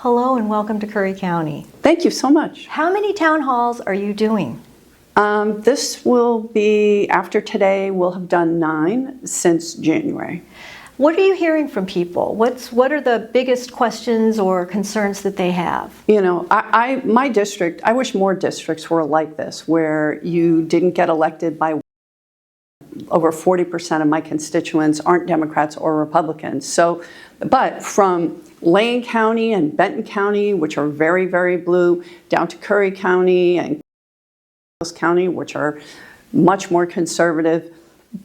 Hello and welcome to Curry County. Thank you so much. How many town halls are you doing? This will be, after today, we'll have done 9 since January. What are you hearing from people? What are the biggest questions or concerns that they have? You know, my district, I wish more districts were like this, where you didn't get elected by over 40% of my constituents aren't Democrats or Republicans. So, but from Lane County and Benton County, which are very, very blue, down to Curry County and County, which are much more conservative,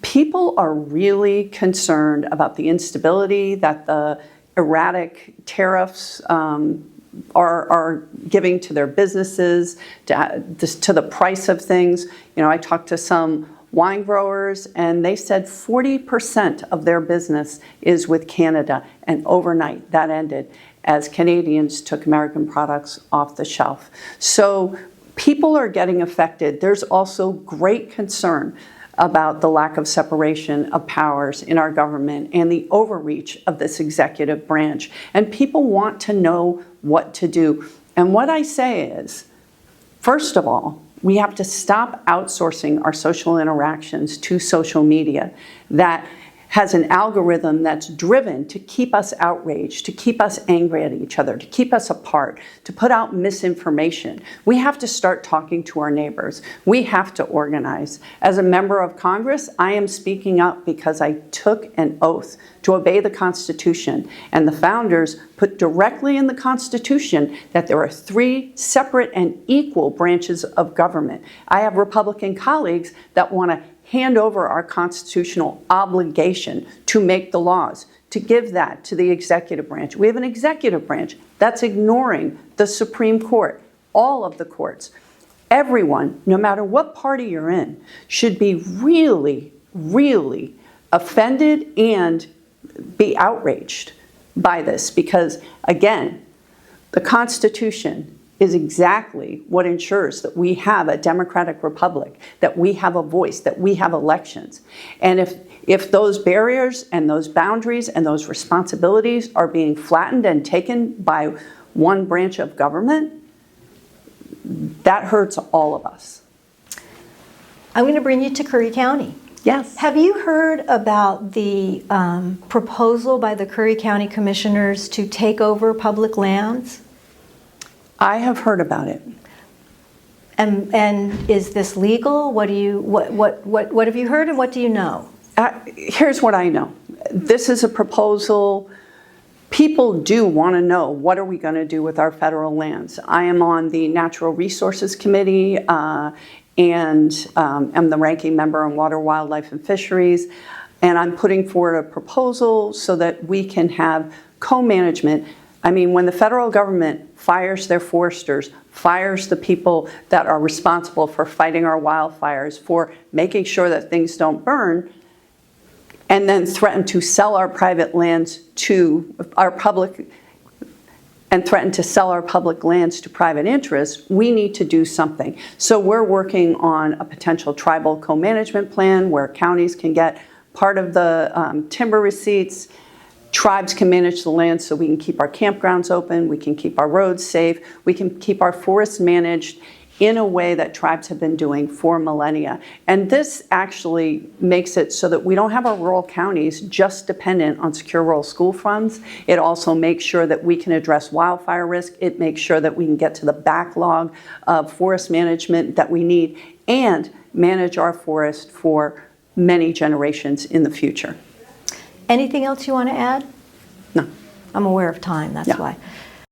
people are really concerned about the instability that the erratic tariffs are giving to their businesses, to the price of things. You know, I talked to some wine growers and they said 40% of their business is with Canada, and overnight that ended as Canadians took American products off the shelf. So people are getting affected. There's also great concern about the lack of separation of powers in our government and the overreach of this executive branch. And people want to know what to do. And what I say is, first of all, we have to stop outsourcing our social interactions to social media that has an algorithm that's driven to keep us outraged, to keep us angry at each other, to keep us apart, to put out misinformation. We have to start talking to our neighbors. We have to organize. As a member of Congress, I am speaking up because I took an oath to obey the Constitution, and the founders put directly in the Constitution that there are 3 separate and equal branches of government. I have Republican colleagues that want to hand over our constitutional obligation to make the laws, to give that to the executive branch. We have an executive branch that's ignoring the Supreme Court, all of the courts. Everyone, no matter what party you're in, should be really, really offended and be outraged by this because, again, the Constitution is exactly what ensures that we have a democratic republic, that we have a voice, that we have elections. And if those barriers and those boundaries and those responsibilities are being flattened and taken by one branch of government, that hurts all of us. I'm going to bring you to Curry County. Yes. Have you heard about the proposal by the Curry County Commissioners to take over public lands? I have heard about it. And is this legal? What have you heard and what do you know? Here's what I know. This is a proposal. People do want to know, what are we going to do with our federal lands? I am on the Natural Resources Committee and am the ranking member on Water, Wildlife, and Fisheries. And I'm putting forward a proposal so that we can have co-management. I mean, when the federal government fires their foresters, fires the people that are responsible for fighting our wildfires, for making sure that things don't burn, and then threaten to sell our private lands to our public, and threaten to sell our public lands to private interests, we need to do something. So we're working on a potential tribal co-management plan where counties can get part of the timber receipts. Tribes can manage the land so we can keep our campgrounds open, we can keep our roads safe, we can keep our forests managed in a way that tribes have been doing for millennia. And this actually makes it so that we don't have our rural counties just dependent on secure rural school funds. It also makes sure that we can address wildfire risk. It makes sure that we can get to the backlog of forest management that we need and manage our forest for many generations in the future. Anything else you want to add? No. I'm aware of time, that's Yeah. why.